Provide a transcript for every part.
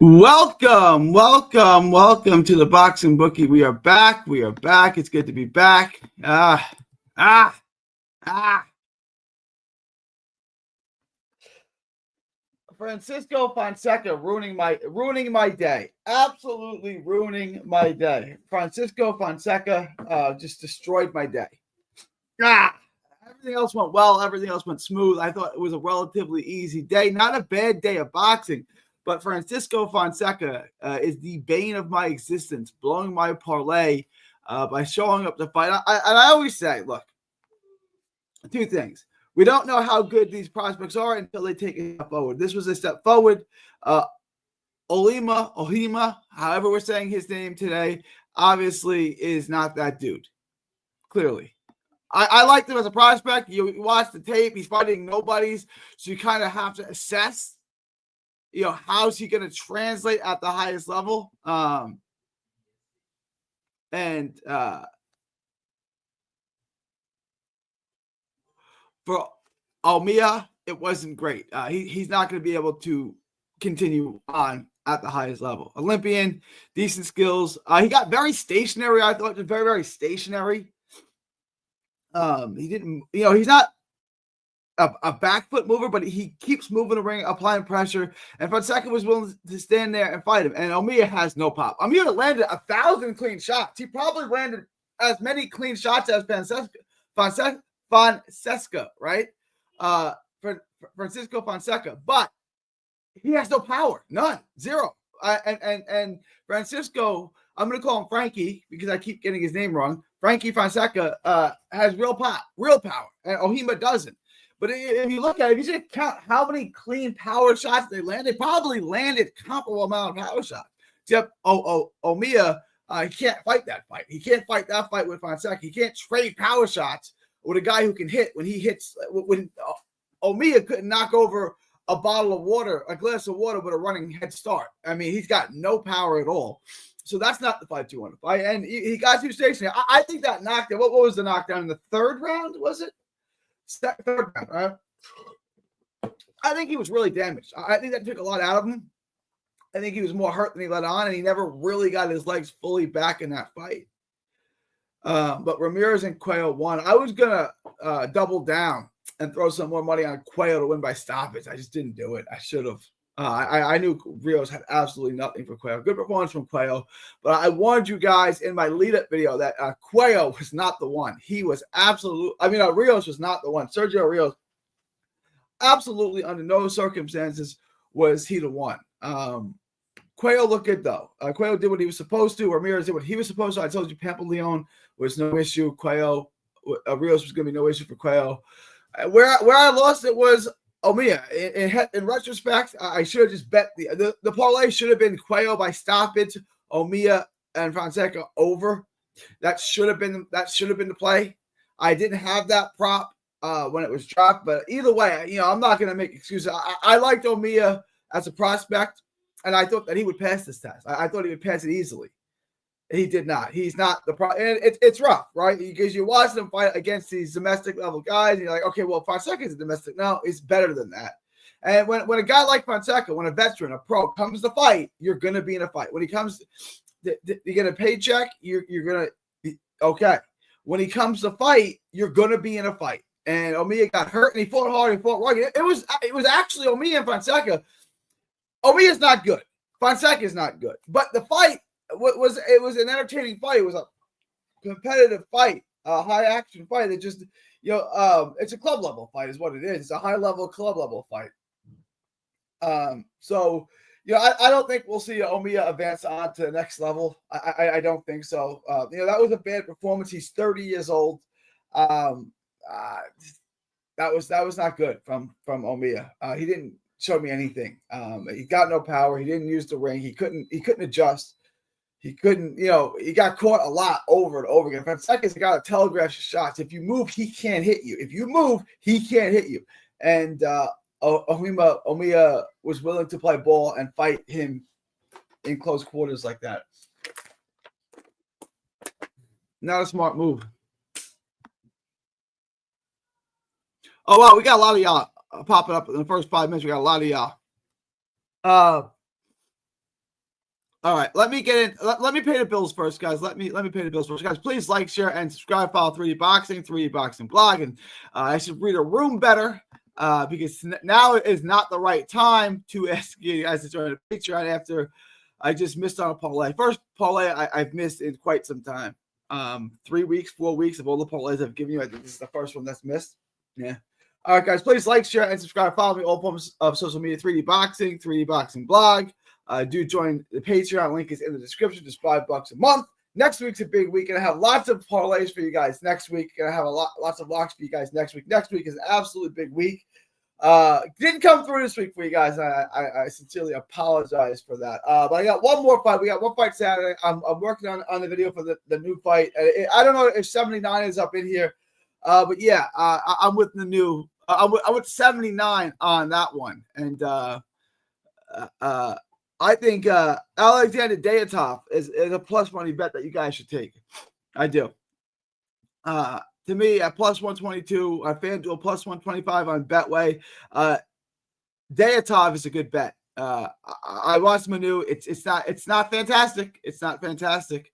Welcome to the Boxing Bookie. We are back. It's good to be back. Francisco Fonseca ruining my day. Absolutely ruining my day. Francisco Fonseca just destroyed my day. Everything else went well. Everything else went smooth. I thought it was a relatively easy day. Not a bad day of boxing. But Francisco Fonseca is the bane of my existence, blowing my parlay by showing up to fight. I always say, look, two things. We don't know how good these prospects are until they take a step forward. This was a step forward. Ohima, however we're saying his name today, obviously is not that dude. Clearly. I liked him as a prospect. You watch the tape. He's fighting nobodies. So you kind of have to assess how's he going to translate at the highest level? For Almia, it wasn't great. He's not going to be able to continue on at the highest level. Olympian, decent skills. He got very stationary. I thought very, very stationary. He didn't, he's not a back foot mover, but he keeps moving the ring, applying pressure. And Fonseca was willing to stand there and fight him. And Almia has no pop. Almia landed 1,000 clean shots. He probably landed as many clean shots as Fonseca, right? Francisco Fonseca. But he has no power. None. Zero. And Francisco, I'm going to call him Frankie because I keep getting his name wrong. Frankie Fonseca has real power. And Ohima doesn't. But if you look at it, if you just count how many clean power shots they landed, they probably landed comparable amount of power shots. Except Omia, he can't fight that fight. He can't fight that fight with Fonseca. He can't trade power shots with a guy who can hit when he hits. When Omia couldn't knock over a bottle of water, a glass of water with a running head start. I mean, he's got no power at all. So that's not the fight you want to fight. And he got too stationary. I think that knockdown, what was the knockdown in the third round, was it? Third round, right? I think he was really damaged. I think that took a lot out of him. I think he was more hurt than he let on, and he never really got his legs fully back in that fight. But Ramirez and Cuello won. I was going to double down and throw some more money on Cuello to win by stoppage. I just didn't do it. I should have. I knew Rios had absolutely nothing for Cuello. Good performance from Cuello. But I warned you guys in my lead-up video that Cuello was not the one. He was Rios was not the one. Sergio Rios, absolutely under no circumstances was he the one. Cuello looked good, though. Cuello did what he was supposed to. Ramirez did what he was supposed to. I told you Pampaleon was no issue. Cuello, Rios was going to be no issue for Cuello. Where I lost it was Omia. In retrospect, I should have just bet the parlay should have been Cuello by stoppage, Omia and Fonseca over. That should have been the play. I didn't have that prop when it was dropped, but either way, I'm not going to make excuses. I liked Omia as a prospect, and I thought that he would pass this test. I thought he would pass it easily. He did not. He's not the problem. And it's rough, right? Because you watch them fight against these domestic level guys, and you're like, okay, well, Fonseca is a domestic. No, he's better than that. And when a guy like Fonseca, when a veteran, a pro comes to fight, you're going to be in a fight. When he comes to get a paycheck, you're going to be okay. When he comes to fight, you're going to be in a fight. And Omia got hurt, and he fought hard, he fought rugged. It was actually Omia and Fonseca. Omia is not good. Fonseca is not good. But the fight, it was an entertaining fight. It was a competitive fight, a high action fight. It just, it's a club level fight is what it is. It's a high level club level fight. So I don't think we'll see Omia advance on to the next level. I don't think so. That was a bad performance. He's 30 years old. That was not good from Omia. He didn't show me anything. He got no power. He didn't use the ring. He couldn't adjust. He couldn't, he got caught a lot over and over again. Fonseca's got to telegraph your shots. If you move, he can't hit you. If you move, he can't hit you. And Omia was willing to play ball and fight him in close quarters like that. Not a smart move. Oh, wow. We got a lot of y'all popping up in the first 5 minutes. We got a lot of y'all. All right, let me get in. Let me pay the bills first, guys. Let me pay the bills first, guys. Please like, share, and subscribe. Follow 3D Boxing, 3D Boxing blog, and I should read a room better because now is not the right time to ask you guys to join the Patreon after I just missed on a parlay. First parlay I've missed in quite some time. 3 weeks, 4 weeks of all the parlays I've given you. I think this is the first one that's missed. Yeah. All right, guys. Please like, share, and subscribe. Follow me all forms of social media. 3D Boxing, 3D Boxing blog. Do join the Patreon. Link is in the description. Just $5 a month. Next week's a big week, and I have lots of parlays for you guys next week. Gonna have lots of locks for you guys next week. Next week is an absolutely big week. Didn't come through this week for you guys. I sincerely apologize for that. But I got one more fight. We got one fight Saturday. I'm working on the video for the new fight. I don't know if 79 is up in here, but yeah, I'm with the new. I'm with 79 on that one, and I think Alexander Deatov is a plus money bet that you guys should take. I do. To me, at plus 122 on FanDuel, plus 125 on Betway, Deatov is a good bet. I watched Manu. It's not fantastic. It's not fantastic.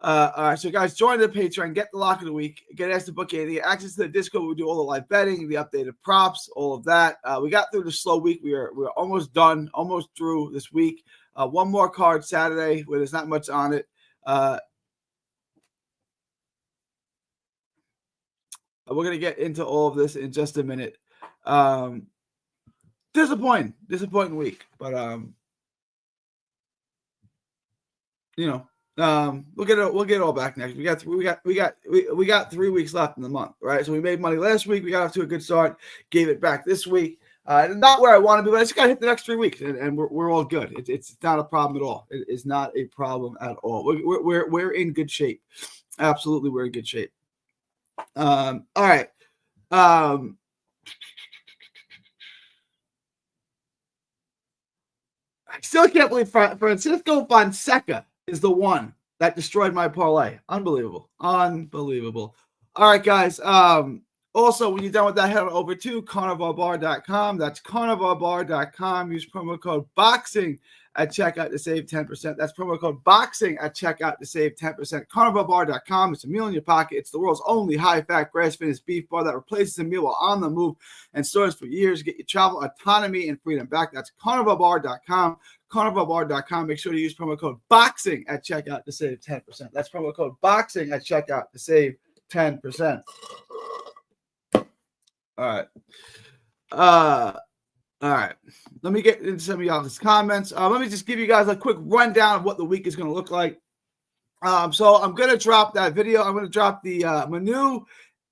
All right, so guys, join the Patreon, get the lock of the week, get access to book anything, access to the Discord. We do all the live betting, the updated props, all of that. We got through the slow week. We're almost done, almost through this week. One more card Saturday where there's not much on it. We're gonna get into all of this in just a minute. Disappointing week, but you know. We'll get it all back next. We got 3 weeks left in the month, right? So we made money last week. We got off to a good start. Gave it back this week. Not where I want to be, but I just got to hit the next 3 weeks, and we're all good. It's not a problem at all. It is not a problem at all. We're in good shape. Absolutely, we're in good shape. All right. I still can't believe Francisco Fonseca is the one that destroyed my parlay. Unbelievable. All right, guys. Also, when you're done with that, head on over to carnivalbar.com. That's carnivalbar.com. Use promo code BOXING at checkout to save 10%. That's promo code BOXING at checkout to save 10%. Carnivalbar.com. It's a meal in your pocket. It's the world's only high-fat, grass-finished beef bar that replaces a meal while on the move and stores for years. Get your travel autonomy and freedom back. That's carnivalbar.com. carnivalbar.com. Make sure to use promo code BOXING at checkout to save 10%. That's promo code BOXING at checkout to save 10%. All right. Let me get into some of y'all's comments. Let me just give you guys a quick rundown of what the week is going to look like. So I'm going to drop that video. I'm going to drop the Manu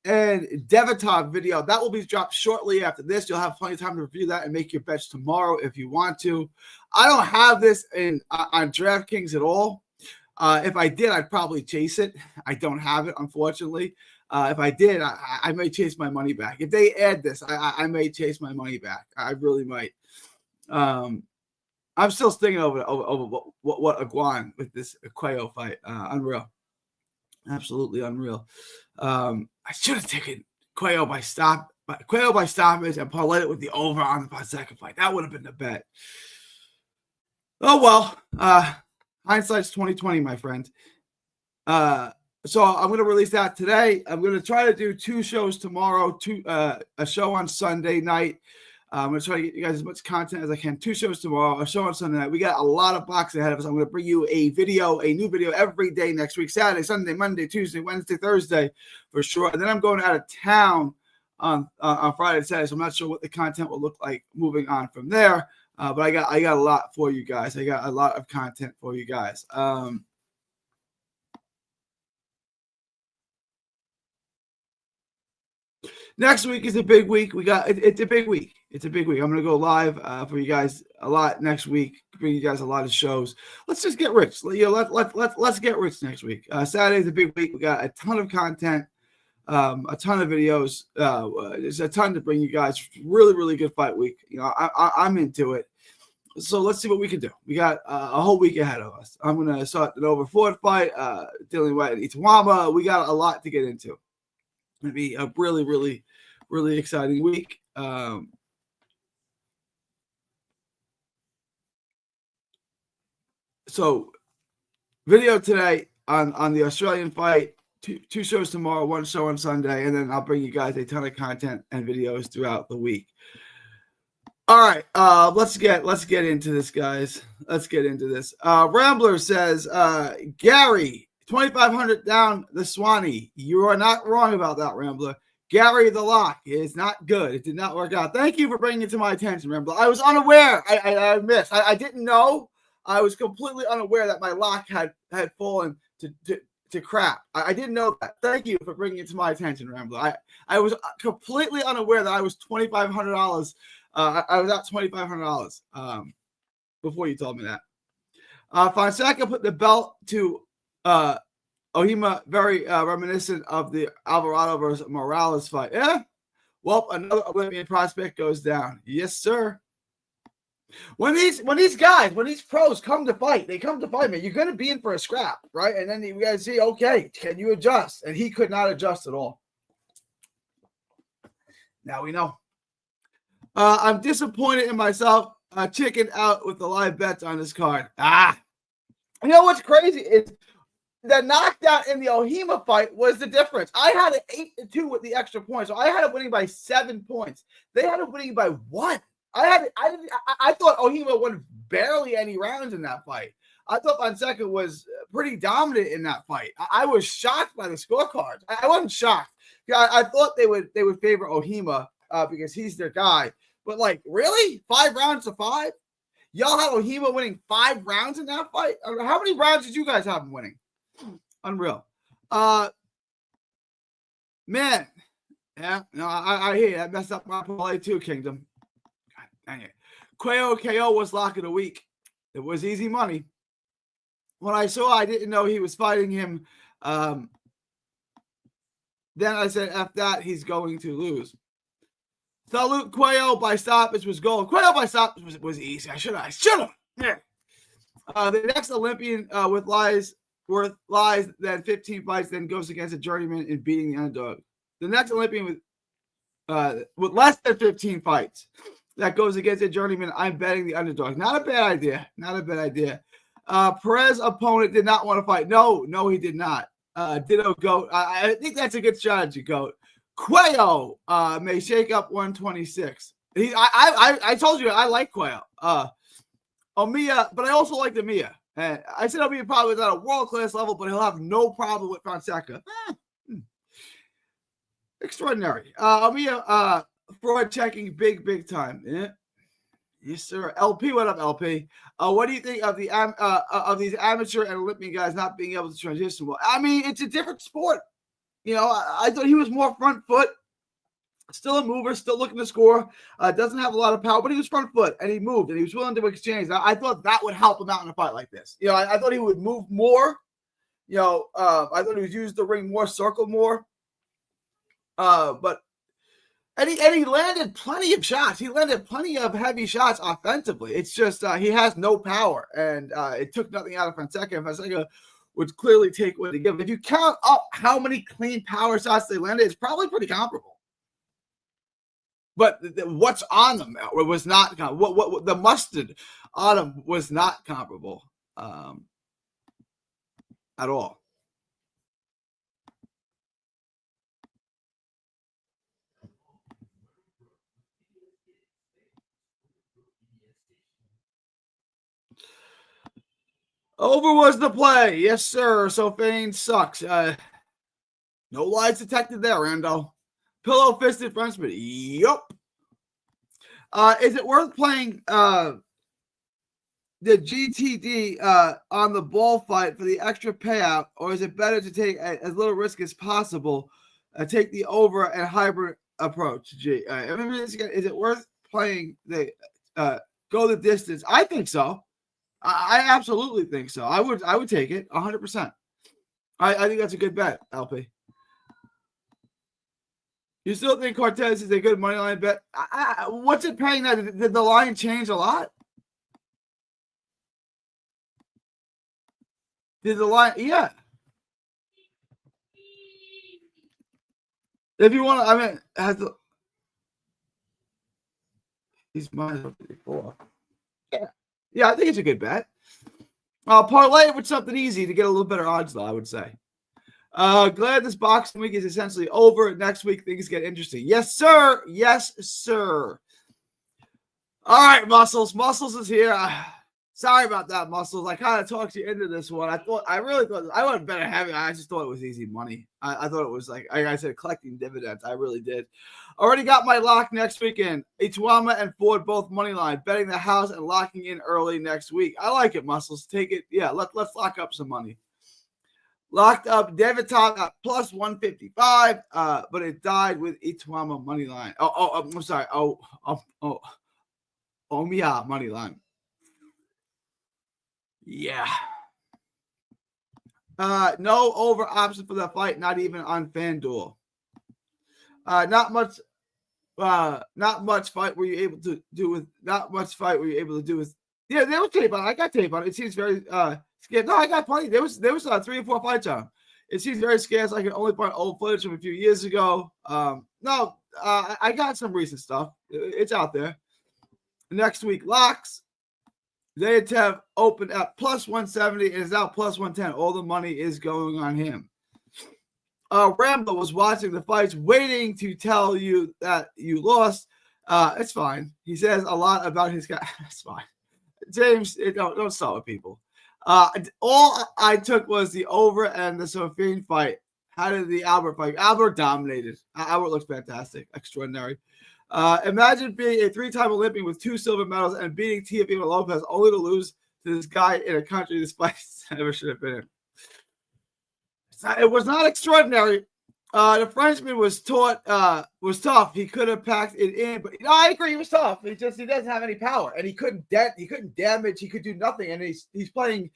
and Devatov video. That will be dropped shortly after this. You'll have plenty of time to review that and make your bets tomorrow if you want to. I don't have this on DraftKings at all. If I did, I'd probably chase it. I don't have it, unfortunately. If I did, I may chase my money back. If they add this, I may chase my money back. I really might. I'm still stinging over what Iguan with this Cuello fight. Unreal. Absolutely unreal. I should have taken Cuello by stoppage and parlayed it with the over on the Fonseca fight. That would have been the bet. Oh well. Hindsight's 2020, my friend. So I'm going to release that today. I'm going to try to do 2 shows tomorrow, a show on Sunday night. I'm going to try to get you guys as much content as I can. 2 shows tomorrow, a show on Sunday night. We got a lot of boxing ahead of us. I'm going to bring you a new video every day next week, Saturday, Sunday, Monday, Tuesday, Wednesday, Thursday, for sure. And then I'm going out of town on Friday and Saturday, so I'm not sure what the content will look like moving on from there. But I got a lot for you guys. I got a lot of content for you guys. Next week is a big week. It's a big week. It's a big week. I'm going to go live for you guys a lot next week. Bring you guys a lot of shows. Let's just get rich. Let's get rich next week. Saturday's a big week. We got a ton of content, a ton of videos. There's a ton to bring you guys. Really, really good fight week. I'm into it. So let's see what we can do. We got a whole week ahead of us. I'm going to start the Nova Ford fight, Dylan White and Itawamba. We got a lot to get into. It'll be a really, really, really exciting week. So video today on the Australian fight. Two shows tomorrow, one show on Sunday, and then I'll bring you guys a ton of content and videos throughout the week. All right, let's get into this, guys. Let's get into this. Rambler says, Gary, 2,500 down the Swanee. You are not wrong about that, Rambler. Gary the lock is not good. It did not work out. Thank you for bringing it to my attention, Rambler. I was unaware. I missed. I didn't know. I was completely unaware that my lock had fallen to crap. I didn't know that. Thank you for bringing it to my attention, Rambler. I was completely unaware that I was $2,500. I was at $2,500 before you told me that. Fonseca put the belt to Ohima, very reminiscent of the Alvarado versus Morales fight. Yeah. Well, another Olympian prospect goes down. Yes, sir. When these pros come to fight, they come to fight, man. You're going to be in for a scrap, right? And then you got to see, okay, can you adjust? And he could not adjust at all. Now we know. I'm disappointed in myself. Chickened out with the live bets on this card. You know what's crazy is the knockdown in the Ohima fight was the difference. I had it 8-2 with the extra points, so I had it winning by 7 points. They had it winning by 1. I thought Ohima won barely any rounds in that fight. I thought Fonseca was pretty dominant in that fight. I was shocked by the scorecards. I wasn't shocked. I thought they would favor Ohima because he's their guy. But like, really? 5 rounds to 5? Y'all had Ohima winning 5 rounds in that fight? How many rounds did you guys have him winning? Unreal. Man. Yeah, no, I hear you. That messed up my parlay too, Kingdom. God dang it. Cuello KO was lock of the week. It was easy money. When I saw, I didn't know he was fighting him. Then I said, F that, he's going to lose. Salute Cuello by stoppage was gold. Cuello by stoppage was easy. I should have. Yeah. The next Olympian with worth lies than 15 fights then goes against a journeyman in beating the underdog. The next Olympian with less than 15 fights that goes against a journeyman, I'm betting the underdog. Not a bad idea. Not a bad idea. Perez opponent did not want to fight. No, he did not. Ditto Goat. I think that's a good strategy, Goat. Cuello may shake up 126. I told you I like Cuello. Omiya, but I also like the Mia. I said Omiya probably is at a world-class level, but he'll have no problem with Fonseca. Extraordinary. Omiya, fraud checking big time. Yeah. Yes, sir. LP, what up, LP? What do you think of these amateur and Olympian guys not being able to transition well? I mean, it's a different sport. You know, I thought he was more front foot, still a mover, still looking to score. Doesn't have a lot of power, but he was front foot and he moved and he was willing to exchange. I thought that would help him out in a fight like this. You know, I thought he would move more. You know, I thought he would use the ring more, circle more. And he landed plenty of shots. He landed plenty of heavy shots offensively. It's just he has no power, and it took nothing out of Fonseca. And Fonseca would clearly take what they give. If you count up how many clean power shots they landed, it's probably pretty comparable. But what's on them was not what the mustard on them was not comparable at all. Over was the play. Yes, sir. So Fane sucks. No lies detected there, Rando. Pillow fisted Frenchman. Yup. Is it worth playing the GTD on the ball fight for the extra payout, or is it better to take as little risk as possible, take the over and hybrid approach? Is it worth playing the go the distance? I think so. I absolutely think so. I would take it 100%. I think that's a good bet, LP. You still think Cortez is a good money line bet? What's it paying now? Did the line change a lot? Did the line? Yeah. If you want to, I mean, he's minus 54. Yeah, I think it's a good bet. Parlay with something easy to get a little better odds, though, I would say. Glad this boxing week is essentially over. Next week, things get interesting. Yes, sir. Yes, sir. All right, Muscles. Muscles is here. Sorry about that, Muscles. I kind of talked you into this one. I really thought I would have better having. I just thought it was easy money. I thought it was like I said, collecting dividends. I really did. Already got my lock next weekend. Ichwama and Ford both money line, betting the house and locking in early next week. I like it, Muscles. Take it. Yeah, let's lock up some money. Locked up David Top at plus 155, but it died with Ichwama money line. I'm sorry. Omiya money line. Yeah. No over option for that fight, not even on FanDuel. Not much fight were you able to do with yeah, there was tape on it. I got tape on it. It seems very scarce. No, I got plenty. There was 3 or 4 fights on. It seems very scarce. I can only find old footage from a few years ago. I got some recent stuff. It's out there. Next week locks. Zayatev opened at plus 170 and is now plus 110. All the money is going on him. Rambo was watching the fights, waiting to tell you that you lost. It's fine. He says a lot about his guy. It's fine. James, don't start with people. All I took was the over and the Sofiane fight. How did the Albert fight? Albert dominated. Albert looks fantastic. Extraordinary. Imagine being a 3-time Olympian with 2 silver medals and beating Teofimo Lopez only to lose to this guy in a country this fight never should have been in. It was not extraordinary. The Frenchman was tough. He could have packed it in, but I agree, he was tough. He doesn't have any power, and he couldn't damage. He could do nothing, and he's playing,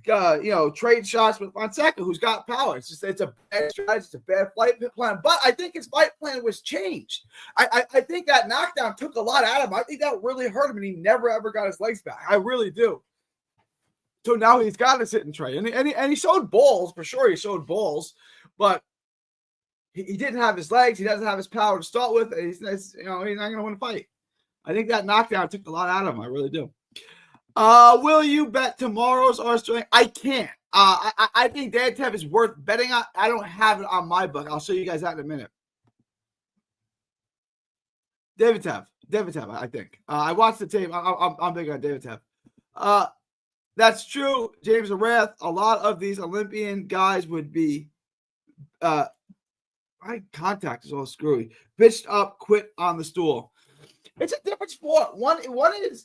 trade shots with Fonseca, who's got power. It's a bad strategy. It's a bad fight plan. But I think his fight plan was changed. I think that knockdown took a lot out of him. I think that really hurt him, and he never ever got his legs back. I really do. So now he's got to sit and train, and he showed balls for sure. He showed balls, but he didn't have his legs. He doesn't have his power to start with. And he's not going to win a fight. I think that knockdown took a lot out of him. I really do. Will you bet tomorrow's Australian? I can't. I think Zayatev is worth betting on. I don't have it on my book. I'll show you guys that in a minute. David Tev, I think. I watched the tape. I'm big on David Tev. That's true. James Arath, a lot of these Olympian guys would be my contact is all screwy. Bitched up, quit on the stool. It's a different sport. One is,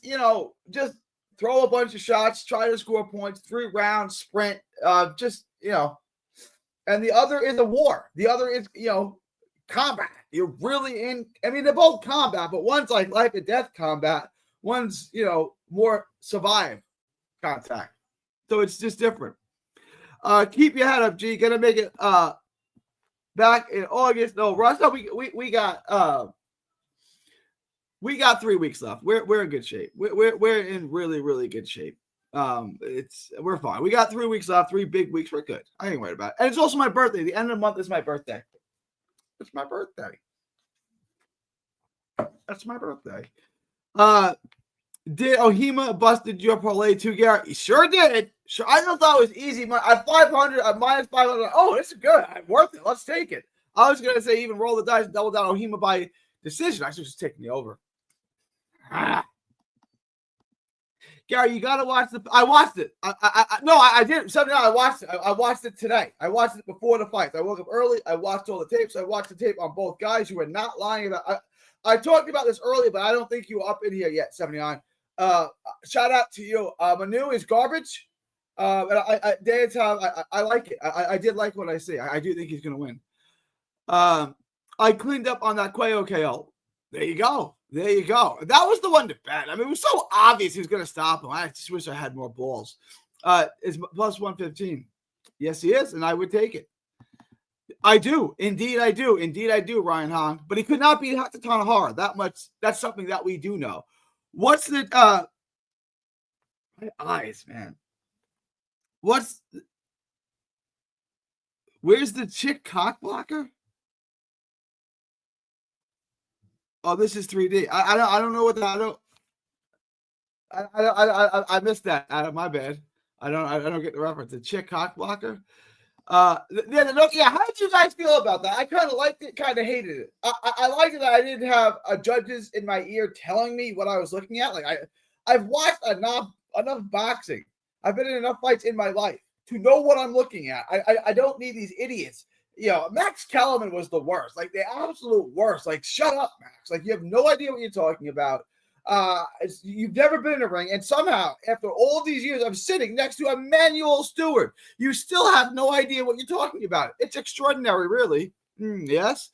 just throw a bunch of shots, try to score points, 3 rounds, sprint, and the other is a war. The other is, combat. You're really in, they're both combat, but one's like life and death combat. One's, more survive contact. So it's just different. Keep your head up, G. Gonna make it back in August. No, Russ, no, we got 3 weeks left. We're in good shape. We're in really, really good shape. We're fine. We got 3 weeks left, 3 big weeks. We're good. I ain't worried about it. And it's also my birthday. The end of the month is my birthday. It's my birthday. That's my birthday. Did Ohima busted your parlay too, Garrett? He sure did. Sure, I don't thought it was easy. At 500, at minus 500. Oh, this is good. Worth it. Let's take it. I was gonna say even roll the dice and double down Ohima by decision. I should just take the over. Gary, you gotta watch I watched it. I did. Somehow I watched it. I watched it today. I watched it before the fight. I woke up early. I watched all the tapes. I watched the tape on both guys. You were not lying about. I talked about this earlier, but I don't think you were up in here yet. 79. Shout out to you. Manu is garbage. I like it. I did like what I see. I do think he's gonna win. I cleaned up on that Cuello KO. There you go. That was the one to bet. It was so obvious he was going to stop him. I just wish I had more balls. It's plus 115. Yes, he is, and I would take it. I do. Indeed, I do, Ryan Hahn. But he could not beat Tanahara. That much. That's something that we do know. What's the my eyes, man? Where's the chick cock blocker? Oh, this is 3D. I don't know what that. I missed that. My bad. I don't get the reference. The chick cock blocker. How did you guys feel about that? I kind of liked it, kind of hated it. I liked it that I didn't have judges in my ear telling me what I was looking at. Like I've watched enough boxing. I've been in enough fights in my life to know what I'm looking at. I don't need these idiots. Max Kellerman was the worst, like the absolute worst. Like, shut up, Max. Like, you have no idea what you're talking about. You've never been in a ring, and somehow, after all these years, I'm sitting next to Emmanuel Stewart. You still have no idea what you're talking about. It's extraordinary, really. Yes.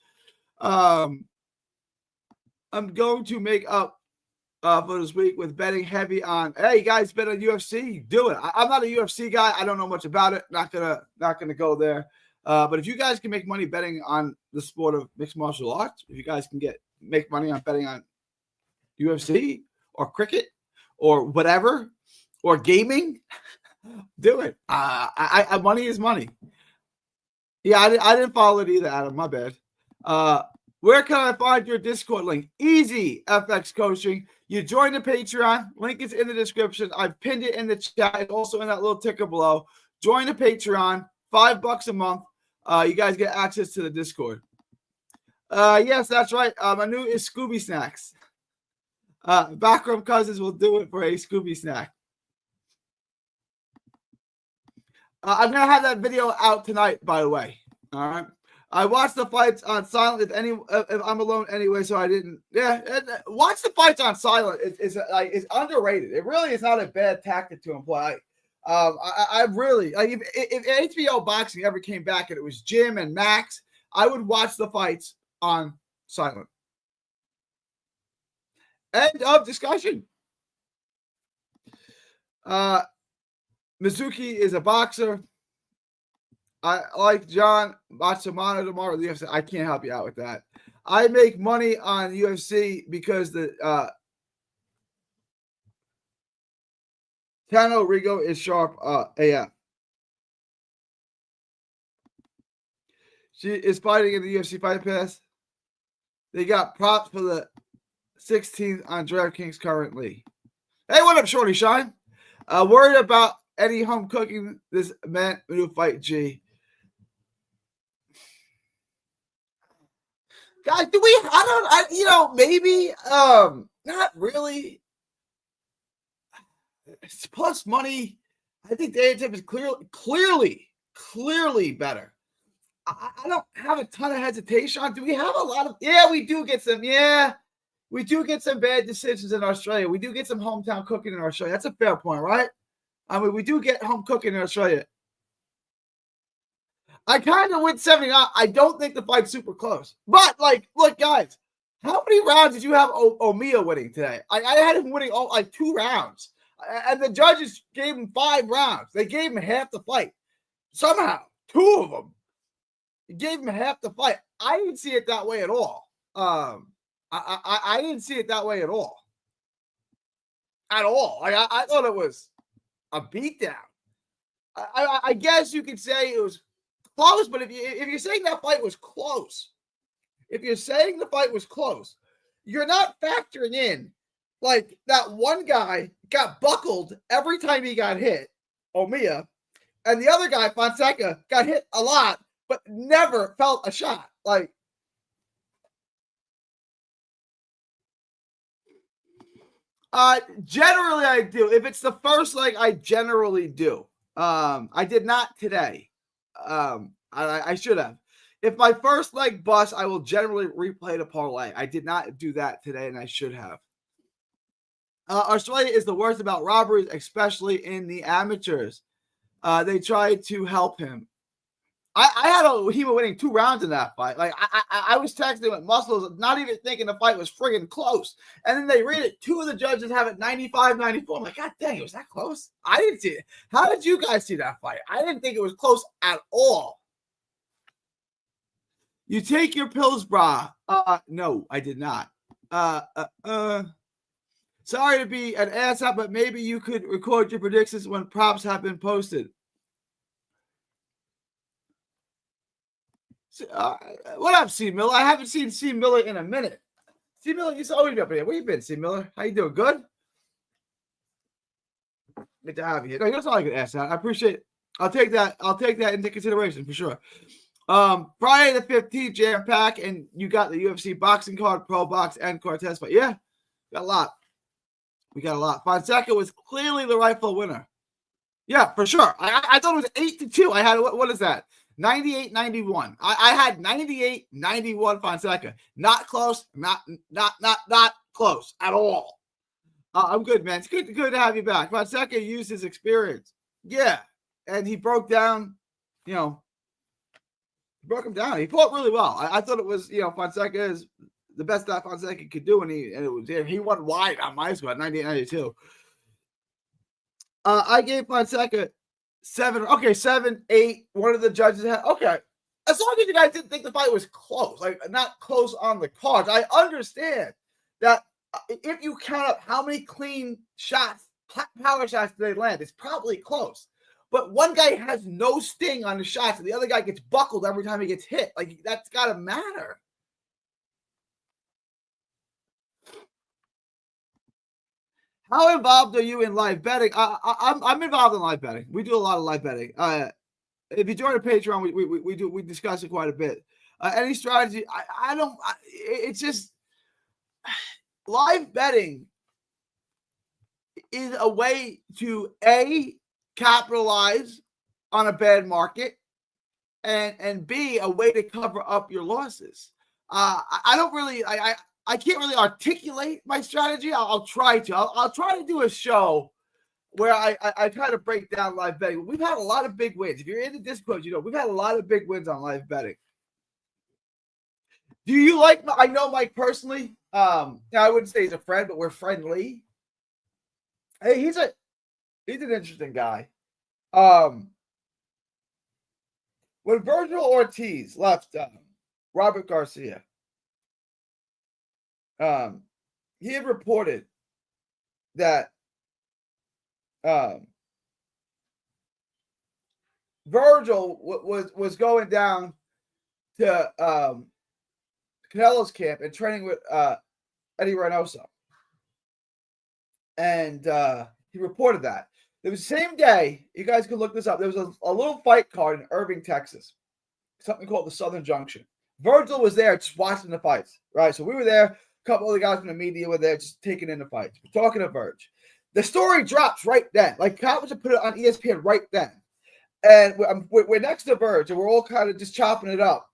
I'm going to make up for this week with betting heavy on. Hey, you guys bet on UFC? Do it. I'm not a UFC guy. I don't know much about it. Not gonna go there. But if you guys can make money betting on the sport of mixed martial arts, if you guys can make money on betting on UFC or cricket or whatever or gaming, do it. Money is money. Yeah, I didn't follow it either, Adam. My bad. Where can I find your Discord link? Easy, FX Coaching. You join the Patreon. Link is in the description. I've pinned it in the chat. It's also in that little ticker below. Join the Patreon. $5 a month. You guys get access to the Discord. Yes, that's right. My new is Scooby Snacks. Backroom Cousins will do it for a Scooby Snack. I'm going to have that video out tonight, by the way. All right. I watched the fights on silent if I'm alone anyway, so I didn't. Yeah, watch the fights on silent. It's underrated. It really is not a bad tactic to employ. I really like if HBO boxing ever came back and it was Jim and Max, I would watch the fights on silent. End of discussion. Mizuki is a boxer. I like John Matsumoto tomorrow. The UFC. I can't help you out with that. I make money on UFC because the Tano Rigo is sharp AF. She is fighting in the UFC Fight Pass. They got props for the 16th on DraftKings currently. Hey, what up, Shorty Shine? Worried about any home cooking this man new fight G. Guys, maybe not really. It's plus money. I think the tip is clearly better. I don't have a ton of hesitation. Do we have a lot of? Yeah, we do get some. Yeah, we do get some bad decisions in Australia. We do get some hometown cooking in Australia. That's a fair point, right? I mean, we do get home cooking in Australia. I kind of went 79. I don't think the fight's super close. But, look, guys, how many rounds did you have Omiya winning today? I had him winning 2 rounds. And the judges gave him 5 rounds. They gave him half the fight. Somehow, 2 of them gave him half the fight. I didn't see it that way at all. I didn't see it that way at all. At all. I thought it was a beatdown. I guess you could say it was close, but if you're saying that fight was close, you're not factoring in like that one guy got buckled every time he got hit, Omiya, and the other guy, Fonseca, got hit a lot, but never felt a shot. Generally I do. If it's the first leg, I generally do. I did not today. I should have. If my first leg busts, I will generally replay the parlay. I did not do that today, and I should have. Australia is the worst about robberies, especially in the amateurs. They tried to help him. I had Ohima winning 2 rounds in that fight. I was texting with Muscles, not even thinking the fight was friggin' close. And then they read it. 2 of the judges have it 95-94. I'm like, God dang, it was that close? I didn't see it. How did you guys see that fight? I didn't think it was close at all. You take your pills, brah. No, I did not. Sorry to be an asshole, but maybe you could record your predictions when props have been posted. What up, C. Miller? I haven't seen C. Miller in a minute. C. Miller used to always be up here. Where you been, C. Miller? How you doing? Good? Good to have you. No, that's all I can ask. I appreciate it. I'll take that into consideration for sure. Friday the 15th, jam pack, and you got the UFC boxing card, pro box, and Cortez fight. Yeah, got a lot. We got a lot. Fonseca was clearly the rightful winner. Yeah, for sure. I thought it was 8-2. I had what is that? 98-91. I had 98-91 Fonseca. Not close. Not close at all. I'm good, man. It's good to have you back. Fonseca used his experience. Yeah. And he broke down, broke him down. He fought really well. I thought it was, Fonseca is the best that Fonseca could do, and he won wide on my squad, 98-92. I gave Fonseca 7. Okay, 7, 8. One of the judges had. Okay, as long as you guys didn't think the fight was close, like not close on the cards, I understand that if you count up how many clean shots, power shots they land, it's probably close. But one guy has no sting on the shots, and the other guy gets buckled every time he gets hit. Like, that's got to matter. How involved are you in live betting? I'm involved in live betting. We do a lot of live betting. If you join a Patreon, we discuss it quite a bit. Any strategy? I don't. It's just live betting is a way to capitalize on a bad market, and B, a way to cover up your losses. I can't really articulate my strategy. I'll try to. I'll try to do a show where I try to break down live betting. We've had a lot of big wins. If you're in the Discord, we've had a lot of big wins on live betting. Do you like? I know Mike personally. I wouldn't say he's a friend, but we're friendly. Hey, he's an interesting guy. When Virgil Ortiz left Robert Garcia, he had reported that Virgil was going down to Canelo's camp and training with Eddie Reynoso. And he reported that. It was the same day, you guys can look this up, there was a little fight card in Irving, Texas, something called the Southern Junction. Virgil was there just watching the fights, right? So we were there. A couple of the guys from the media were there just taking in the fights. We're talking to Virg. The story drops right then. Like, Kyle just put it on ESPN right then. And we're next to Virg, and we're all kind of just chopping it up.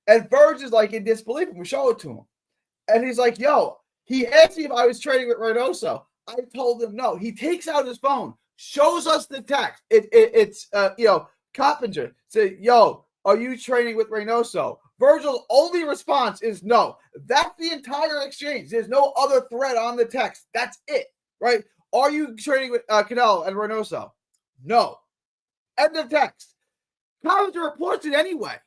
And Virg is like in disbelief, and we show it to him. And he's like, yo, he asked me if I was training with Reynoso. I told him no. He takes out his phone, shows us the text. It's Coppinger said, yo, are you training with Reynoso? Virgil's only response is no. That's the entire exchange. There's no other thread on the text. That's it, right? Are you training with Canelo and Reynoso? No. End of text. Coppinger reports it anyway.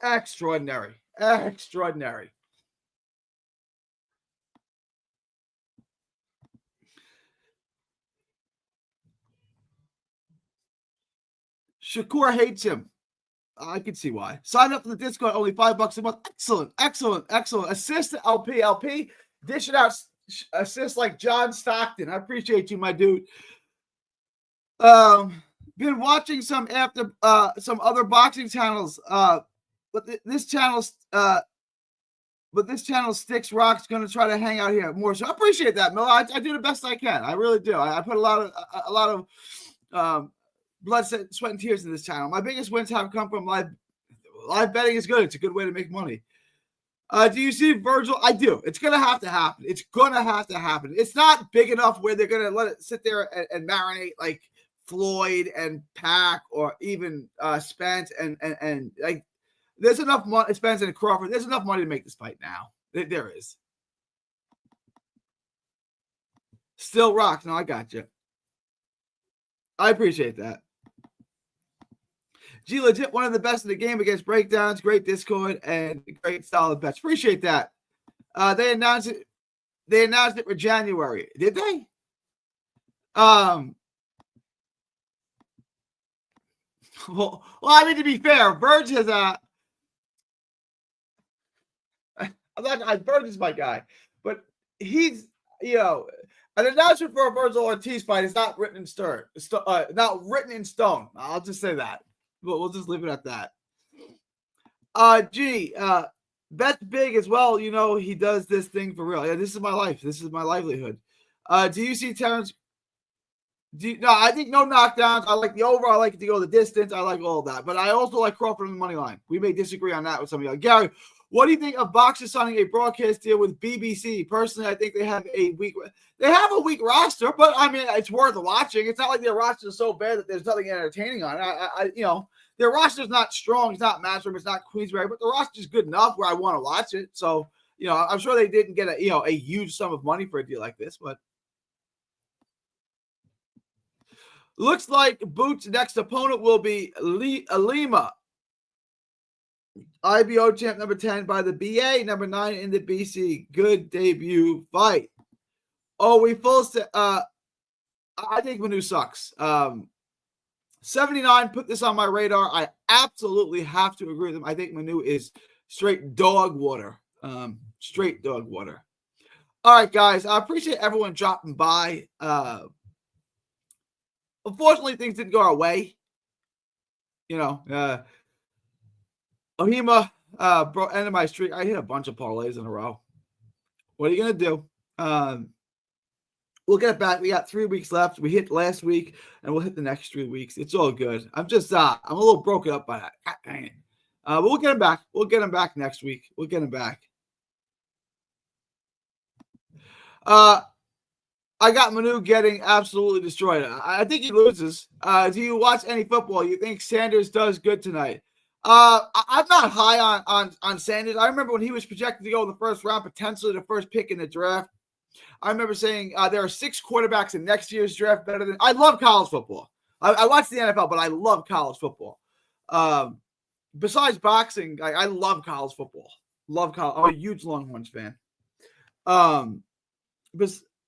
Extraordinary. Extraordinary. Shakur hates him. I can see why. Sign up for the Discord, only $5 a month. Excellent. Assist to LP. Dish it out. Assist like John Stockton. I appreciate you, my dude. Been watching some other boxing channels. But this channel Sticks Rock's going to try to hang out here more. So I appreciate that, Miller. I do the best I can. I really do. I put a lot of blood, sweat, and tears in this channel. My biggest wins have come from live betting. Is good. It's a good way to make money. Do you see Virgil? I do. It's going to have to happen. It's not big enough where they're going to let it sit there and marinate like Floyd and Pac or even Spence and like there's enough money. Spence and Crawford. There's enough money to make this fight now. There is. Still rocks. No, I got you. I appreciate that. G legit one of the best in the game against breakdowns, great Discord, and great solid bets. Appreciate that. They announced it for January. Did they? Well, I mean, to be fair, Verge has Verge is my guy, but he's An announcement for a Virgil Ortiz fight is not written in stone. Not written in stone. I'll just say that. But we'll just leave it at that. Bet's big as well. You know, he does this thing for real. Yeah, this is my life. This is my livelihood. Do you see Terrence? No, I think no knockdowns. I like the over. I like it to go the distance. I like all of that. But I also like Crawford on the money line. We may disagree on that with some of you. Gary, what do you think of boxers signing a broadcast deal with BBC? Personally, I think they have a weak roster, but I mean, it's worth watching. It's not like their roster is so bad that there's nothing entertaining on it. You know, their roster is not strong. It's not Matchroom. It's not Queensberry, but the roster is good enough where I want to watch it. So, you know, I'm sure they didn't get a huge sum of money for a deal like this, but looks like Boots' next opponent will be Lima. IBO champ number 10 by the BA, number 9 in the BC. Good debut fight. Oh, I think Manu sucks. 79 put this on my radar. I absolutely have to agree with him. I think Manu is straight dog water. Straight dog water. All right, guys. I appreciate everyone dropping by. Unfortunately, things didn't go our way. You know, Ohima ended my streak. I hit a bunch of parlays in a row. What are you going to do? We'll get back. We got 3 weeks left. We hit last week, and we'll hit the next 3 weeks. It's all good. I'm just, I'm a little broken up by that. God dang it. But we'll get him back. We'll get him back next week. We'll get him back. I got Manu getting absolutely destroyed. I think he loses. Do you watch any football? You think Sanders does good tonight? I'm not high on Sanders. I remember when he was projected to go in the first round, potentially the first pick in the draft. I remember saying there are 6 quarterbacks in next year's draft better than. I love college football. I watch the NFL, but I love college football. Besides boxing, I love college football. Love college. I'm a huge Longhorns fan. But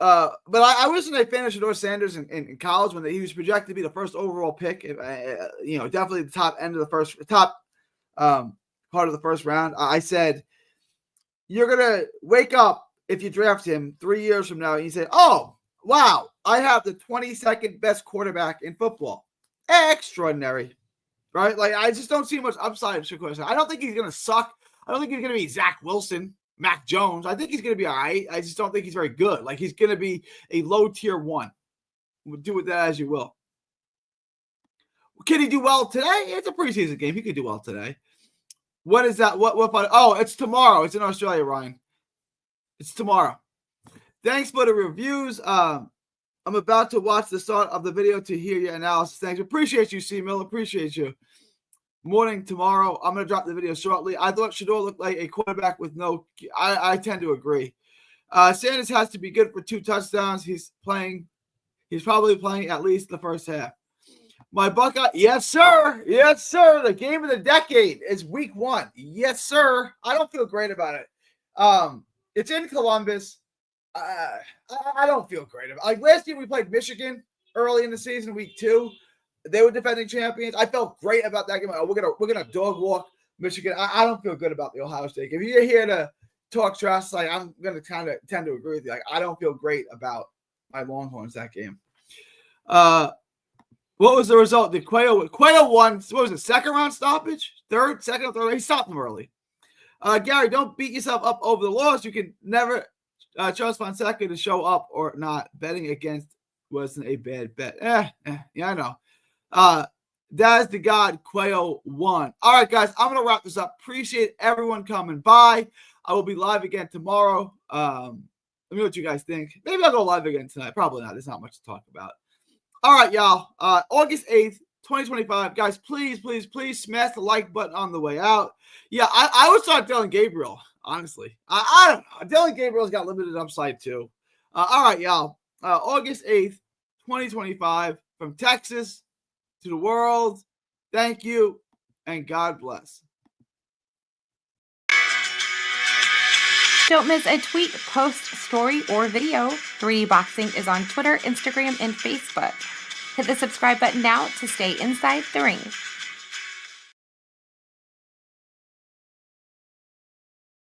I wasn't a fan of Shedeur Sanders in college when he was projected to be the first overall pick. You know, definitely the top end of the top part of the first round. I said, you're going to wake up if you draft him 3 years from now and you say, oh, wow, I have the 22nd best quarterback in football. Extraordinary, right? Like, I just don't see much upside in Shedeur Sanders. I don't think he's going to suck. I don't think he's going to be Zach Wilson, Mac Jones. I think he's going to be all right. I just don't think he's very good. Like, he's going to be a low tier 1. We'll do with that as you will. Can he do well today? It's a preseason game. He could do well today. What is that? What? Oh, it's tomorrow. It's in Australia, Ryan. It's tomorrow. Thanks for the reviews. I'm about to watch the start of the video to hear your analysis. Thanks. Appreciate you, C-Mill. Appreciate you. Morning tomorrow. I'm going to drop the video shortly. I thought Shedeur looked like a quarterback with no – I tend to agree. Sanders has to be good for 2 touchdowns. He's probably playing at least the first half. My Buckeye – yes, sir. Yes, sir. The game of the decade is week 1. Yes, sir. I don't feel great about it. It's in Columbus. I don't feel great about it. Like last year we played Michigan early in the season, week 2. They were defending champions. I felt great about that game. Oh, we're gonna dog walk Michigan. I don't feel good about the Ohio State game. If you're here to talk trash, like I'm gonna kind of tend to agree with you. Like I don't feel great about my Longhorns that game. What was the result? Did Cuello won? What was it? Second round stoppage? Second or third? He stopped them early. Gary, don't beat yourself up over the loss. You can never trust Fonseca to show up or not. Betting against wasn't a bad bet. Yeah, I know. That is the God Cuello won. All right, guys, I'm going to wrap this up. Appreciate everyone coming by. I will be live again tomorrow. Let me know what you guys think. Maybe I'll go live again tonight. Probably not. There's not much to talk about. All right, y'all. August 8th, 2025. Guys, please, please, please smash the like button on the way out. Yeah, I would start Dylan Gabriel, honestly. I don't know. Dylan Gabriel's got limited upside, too. All right, y'all. August 8th, 2025, from Texas to the world. Thank you, and God bless. Don't miss a tweet, post, story, or video. 3D Boxing is on Twitter, Instagram, and Facebook. Hit the subscribe button now to stay inside the ring.